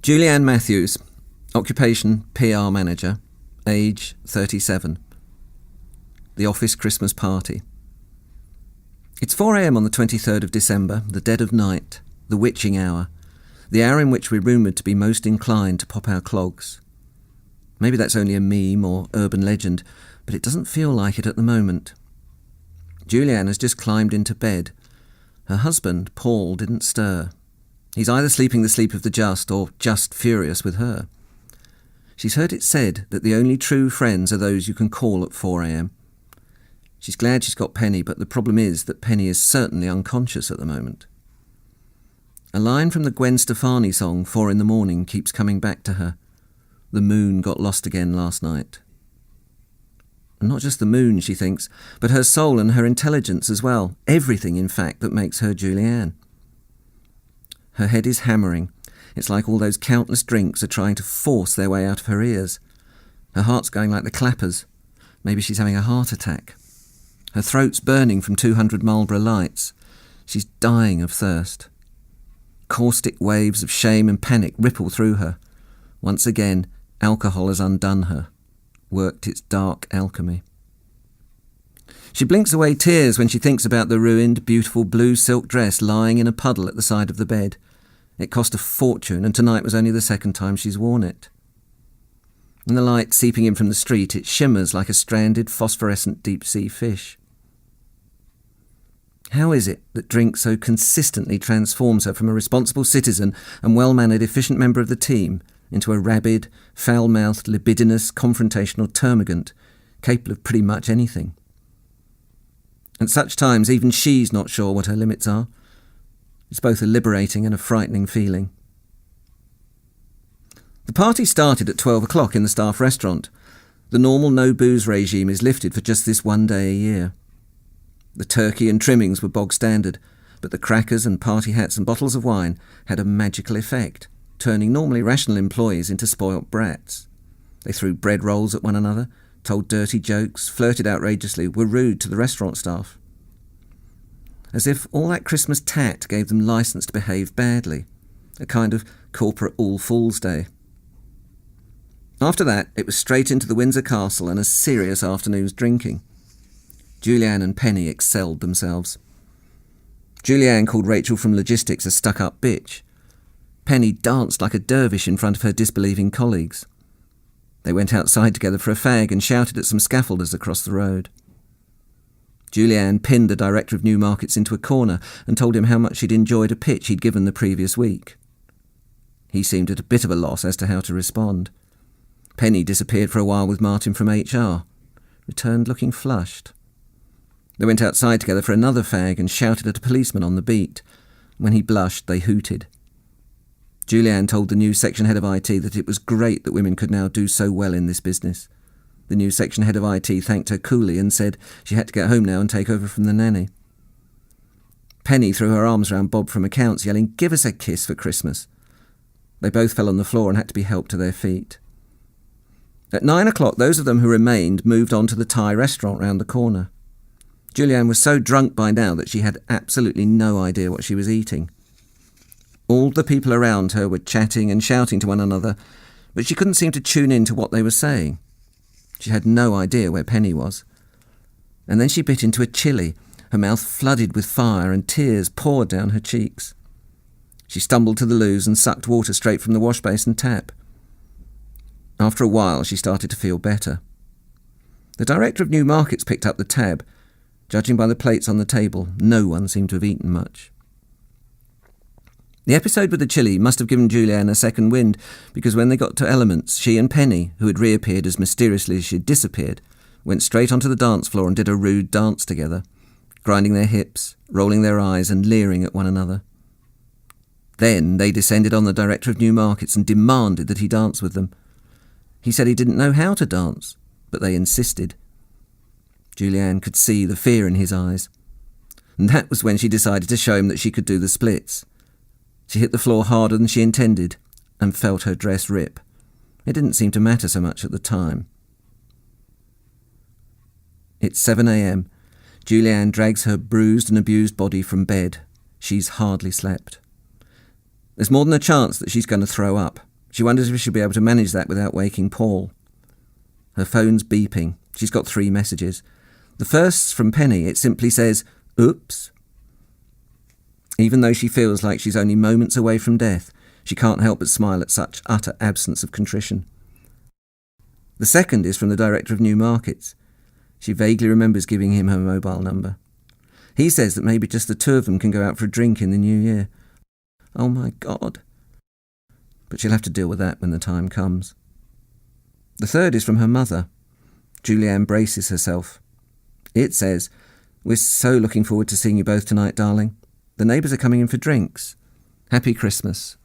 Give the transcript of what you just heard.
Julianne Matthews, occupation PR manager, age 37. The office Christmas party. It's 4 a.m. on the 23rd of December, the dead of night, the witching hour, the hour in which we're rumoured to be most inclined to pop our clogs. Maybe that's only a meme or urban legend, but it doesn't feel like it at the moment. Julianne has just climbed into bed. Her husband, Paul, didn't stir. He's either sleeping the sleep of the just or just furious with her. She's heard it said that the only true friends are those you can call at 4 a.m. She's glad she's got Penny, but the problem is that Penny is certainly unconscious at the moment. A line from the Gwen Stefani song 4 in the Morning keeps coming back to her. The moon got lost again last night. And not just the moon, she thinks, but her soul and her intelligence as well. Everything, in fact, that makes her Julianne. Her head is hammering. It's like all those countless drinks are trying to force their way out of her ears. Her heart's going like the clappers. Maybe she's having a heart attack. Her throat's burning from 200 Marlborough Lights. She's dying of thirst. Caustic waves of shame and panic ripple through her. Once again, alcohol has undone her, worked its dark alchemy. She blinks away tears when she thinks about the ruined, beautiful blue silk dress lying in a puddle at the side of the bed. It cost a fortune, and tonight was only the second time she's worn it. In the light seeping in from the street, it shimmers like a stranded, phosphorescent deep-sea fish. How is it that drink so consistently transforms her from a responsible citizen and well-mannered, efficient member of the team into a rabid, foul-mouthed, libidinous, confrontational termagant, capable of pretty much anything? At such times, even she's not sure what her limits are. It's both a liberating and a frightening feeling. The party started at 12 o'clock in the staff restaurant. The normal no-booze regime is lifted for just this one day a year. The turkey and trimmings were bog standard, but the crackers and party hats and bottles of wine had a magical effect, turning normally rational employees into spoilt brats. They threw bread rolls at one another, told dirty jokes, flirted outrageously, were rude to the restaurant staff. As if all that Christmas tat gave them licence to behave badly, a kind of corporate All Fool's Day. After that, it was straight into the Windsor Castle and a serious afternoon's drinking. Julianne and Penny excelled themselves. Julianne called Rachel from logistics a stuck-up bitch. Penny danced like a dervish in front of her disbelieving colleagues. They went outside together for a fag and shouted at some scaffolders across the road. Julianne pinned the director of New Markets into a corner and told him how much she'd enjoyed a pitch he'd given the previous week. He seemed at a bit of a loss as to how to respond. Penny disappeared for a while with Martin from HR, returned looking flushed. They went outside together for another fag and shouted at a policeman on the beat. When he blushed, they hooted. Julianne told the new section head of IT that it was great that women could now do so well in this business. The new section head of IT thanked her coolly and said she had to get home now and take over from the nanny. Penny threw her arms round Bob from accounts, yelling, "Give us a kiss for Christmas." They both fell on the floor and had to be helped to their feet. At 9 o'clock, those of them who remained moved on to the Thai restaurant round the corner. Julianne was so drunk by now that she had absolutely no idea what she was eating. All the people around her were chatting and shouting to one another, but she couldn't seem to tune in to what they were saying. She had no idea where Penny was. And then she bit into a chilli, her mouth flooded with fire and tears poured down her cheeks. She stumbled to the loos and sucked water straight from the wash basin tap. After a while, she started to feel better. The director of New Markets picked up the tab. Judging by the plates on the table, no one seemed to have eaten much. The episode with the chili must have given Julianne a second wind, because when they got to Elements, she and Penny, who had reappeared as mysteriously as she had disappeared, went straight onto the dance floor and did a rude dance together, grinding their hips, rolling their eyes and leering at one another. Then they descended on the director of New Markets and demanded that he dance with them. He said he didn't know how to dance, but they insisted. Julianne could see the fear in his eyes. And that was when she decided to show him that she could do the splits. She hit the floor harder than she intended and felt her dress rip. It didn't seem to matter so much at the time. It's 7 a.m. Julianne drags her bruised and abused body from bed. She's hardly slept. There's more than a chance that she's going to throw up. She wonders if she'll be able to manage that without waking Paul. Her phone's beeping. She's got 3 messages. The first's from Penny. It simply says, "Oops." Even though she feels like she's only moments away from death, she can't help but smile at such utter absence of contrition. The second is from the director of New Markets. She vaguely remembers giving him her mobile number. He says that maybe just the 2 of them can go out for a drink in the new year. Oh my God. But she'll have to deal with that when the time comes. The third is from her mother. Julianne braces herself. It says, "We're so looking forward to seeing you both tonight, darling. The neighbours are coming in for drinks. Happy Christmas."